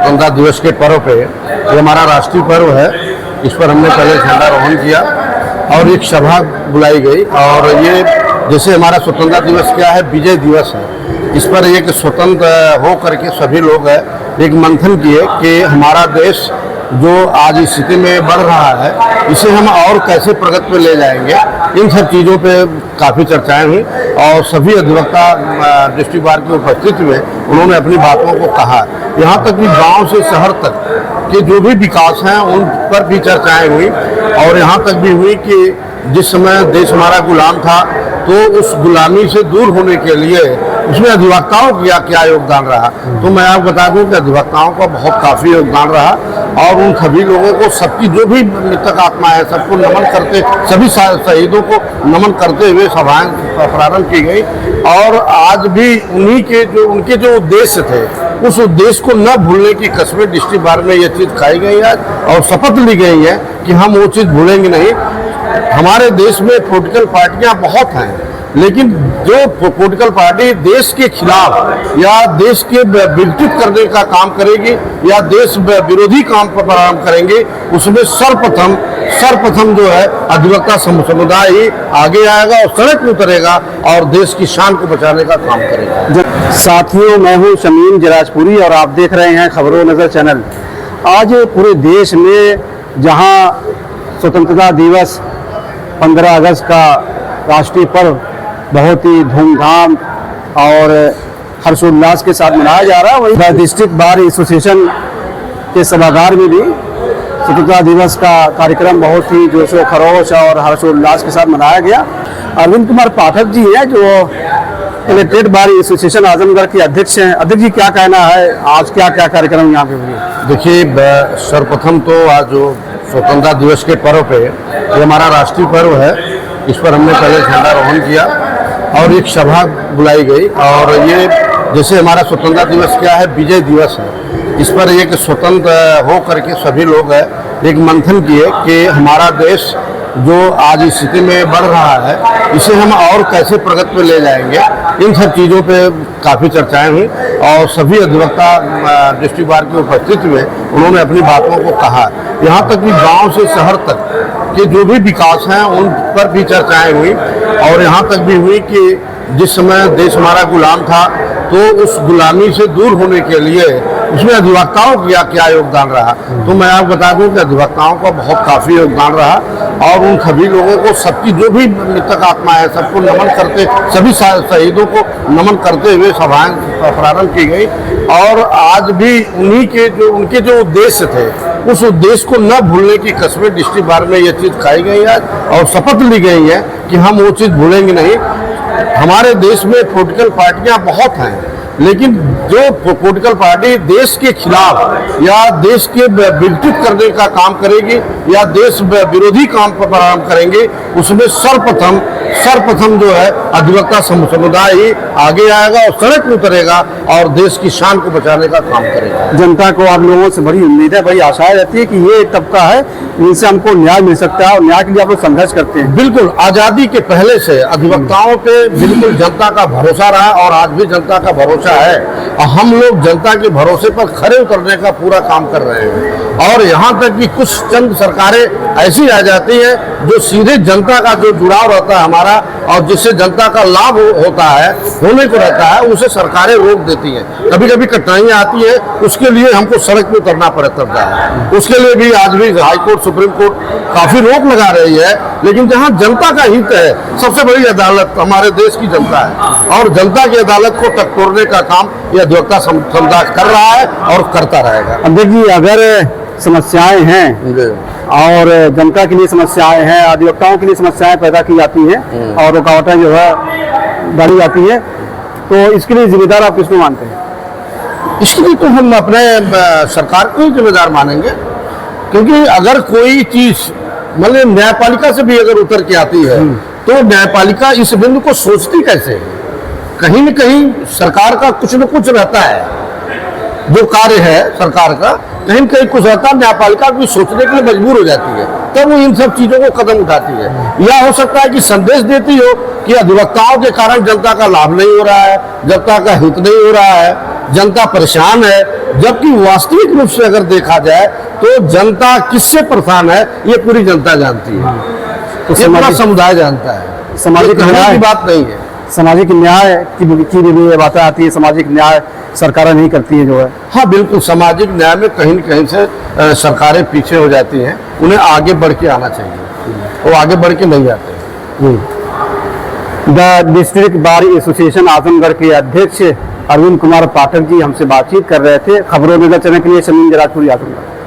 स्वतंत्रता दिवस के पर्व पे, ये हमारा राष्ट्रीय पर्व है, इस पर हमने पहले झंडारोहण किया और एक सभा बुलाई गई। और ये जैसे हमारा स्वतंत्रता दिवस क्या है, विजय दिवस है, इस पर एक स्वतंत्र हो करके सभी लोग एक मंथन किए कि हमारा देश जो आज इस स्थिति में बढ़ रहा है, इसे हम और कैसे प्रगति पे ले जाएंगे, इन सब चीज़ों पे काफ़ी चर्चाएं हुई। और सभी अधिवक्ता डिस्ट्रिक्ट बार की उपस्थिति में उन्होंने अपनी बातों को कहा। यहाँ तक कि गांव से शहर तक के जो भी विकास हैं उन पर भी चर्चाएं हुई। और यहाँ तक भी हुई कि जिस समय देश हमारा गुलाम था, तो उस गुलामी से दूर होने के लिए उसमें अधिवक्ताओं का क्या योगदान रहा। तो मैं आपको बता दूं कि अधिवक्ताओं का बहुत काफ़ी योगदान रहा। और उन सभी लोगों को, सबकी जो भी मृतक आत्मा है, सबको नमन करते, सभी शहीदों को नमन करते हुए सभाएं प्रारंभ की गई। और आज भी उन्हीं के उनके जो उद्देश्य थे, उस उद्देश्य को न भूलने की कसमें डिस्ट्रिक्ट बार में ये चीज़ खाई गई है और शपथ ली गई है कि हम वो चीज़ भूलेंगे नहीं। हमारे देश में पॉलिटिकल पार्टियां बहुत हैं, लेकिन जो पॉलिटिकल पार्टी देश के खिलाफ या देश के विघटित करने का काम करेगी या देश विरोधी काम प्रारंभ करेंगे, उसमें सर्वप्रथम जो है अधिवक्ता समुदाय ही आगे आएगा और सड़क में उतरेगा और देश की शान को बचाने का काम करेगा। साथियों, मैं हूं शमीम जराजपुरी और आप देख रहे हैं खबरों नजर चैनल। आज पूरे देश में जहां स्वतंत्रता दिवस 15 अगस्त का राष्ट्रीय पर्व बहुत ही धूमधाम और हर्षोल्लास के साथ मनाया जा रहा है, वहीं डिस्ट्रिक्ट बार एसोसिएशन के सभागार में भी स्वतंत्रता दिवस का कार्यक्रम बहुत ही जोशो खरोश और हर्षोल्लास के साथ मनाया गया। अरविंद कुमार पाठक जी हैं जो इलेक्टेड बार एसोसिएशन आजमगढ़ के अध्यक्ष हैं। अध्यक्ष जी, क्या कहना है, आज क्या क्या कार्यक्रम यहाँ पे हुए? देखिए, सर्वप्रथम तो आज जो स्वतंत्रता दिवस के पर्व पे, ये हमारा राष्ट्रीय पर्व है, इस पर हमने पहले झंडारोहण किया और एक सभा बुलाई गई। और ये जैसे हमारा स्वतंत्रता दिवस क्या है, विजय दिवस है, इस पर एक स्वतंत्र हो करके सभी लोग एक मंथन किए कि हमारा देश जो आज इस स्थिति में बढ़ रहा है, इसे हम और कैसे प्रगति पे ले जाएंगे, इन सब चीज़ों पे काफ़ी चर्चाएं हुई। और सभी अधिवक्ता डिस्ट्रिक्ट बार की उपस्थिति में उन्होंने अपनी बातों को कहा। यहाँ तक कि गांव से शहर तक के जो भी विकास हैं उन पर भी चर्चाएं हुई। और यहाँ तक भी हुई कि जिस समय देश हमारा गुलाम था, तो उस गुलामी से दूर होने के लिए उसमें अधिवक्ताओं का क्या योगदान रहा। तो मैं आपको बता दूं कि अधिवक्ताओं का बहुत काफ़ी योगदान रहा। और उन सभी लोगों को, सबकी जो भी मृतक आत्मा है, सबको नमन करते, सभी शहीदों को नमन करते हुए सभाएं प्रारंभ की गई। और आज भी उन्हीं के उनके जो उद्देश्य थे, उस उद्देश्य को न भूलने की कसमें डिस्ट्रिक्ट बार में ये चीज़ खाई गई है और शपथ ली गई है कि हम वो चीज़ भूलेंगे नहीं। हमारे देश में पॉलिटिकल पार्टियां बहुत हैं, लेकिन जो पॉलिटिकल पार्टी देश के खिलाफ या देश के विघटित करने का काम करेगी या देश विरोधी काम प्रारंभ करेंगे, उसमें सर्वप्रथम जो है अधिवक्ता समुदाय ही आगे आएगा और सड़क में उतरेगा और देश की शान को बचाने का काम करेगा। जनता को आप लोगों से बड़ी उम्मीद है, बड़ी आशाएं रहती है कि ये एक तबका है, इनसे हमको न्याय मिल सकता है और न्याय के लिए आप लोग संघर्ष करते हैं। बिल्कुल, आज़ादी के पहले से अधिवक्ताओं पे बिल्कुल जनता का भरोसा रहा और आज भी जनता का भरोसा है। और हम लोग जनता के भरोसे पर खरे उतरने का पूरा काम कर रहे हैं। और यहाँ तक कि कुछ चंद सरकारें ऐसी आ जाती हैं जो सीधे जनता का जो जुड़ाव रहता है हमारा और जिससे जनता का लाभ होता है, होने को रहता है, उसे सरकारें रोक देती हैं। कभी कभी कठिनाइयाँ आती है, उसके लिए हमको सड़क पे उतरना पड़ता है। उसके लिए भी आज भी हाई कोर्ट, सुप्रीम कोर्ट काफ़ी रोक लगा रही है। लेकिन जहाँ जनता का हित है, सबसे बड़ी अदालत हमारे देश की जनता है और जनता की अदालत को टटोलने का काम यह अधिवक्ता समुदाय कर रहा है और करता रहेगा। अब देखिए, अगर समस्याएं हैं और जनता के लिए समस्याएं हैं, अधिवक्ताओं के लिए समस्याएं पैदा की जाती हैं और रुकावटें जो है डाली जाती है, तो इसके लिए जिम्मेदार आप किसको मानते हैं? इसके लिए तो हम अपने सरकार को ही जिम्मेदार मानेंगे, क्योंकि अगर कोई चीज़ मतलब न्यायपालिका से भी अगर उतर के आती है, तो न्यायपालिका इस बिंदु को सोचती कैसे है? कहीं न कहीं सरकार का कुछ न कुछ रहता है, जो कार्य है सरकार का कहीं न कहीं कुछ रहता है, न्यायपालिका भी सोचने के लिए मजबूर हो जाती है, तब वो इन सब चीज़ों को कदम उठाती है। या हो सकता है कि संदेश देती हो कि अधिवक्ताओं के कारण जनता का लाभ नहीं हो रहा है, जनता का हित नहीं हो रहा है, जनता परेशान है, जबकि वास्तविक रूप से अगर देखा जाए तो जनता किससे परेशान है ये पूरी जनता जानती है, तो ये पूरा सामाजिक समुदाय जानता है। सामाजिक ये कहने न्याय की बात नहीं है। सामाजिक न्याय की भी बातें आती है, सामाजिक न्याय सरकारें नहीं करती है जो है। हाँ बिल्कुल, सामाजिक न्याय में कहीं न कहीं से सरकारें पीछे हो जाती हैं, उन्हें आगे बढ़ के आना चाहिए, वो आगे बढ़ के नहीं आते। The district bar association Azamgarh के अध्यक्ष अरविंद कुमार पाठक जी हमसे बातचीत कर रहे थे। खबरों नजर चैनल के लिए शमीम जराजपुरी, आजमगढ़।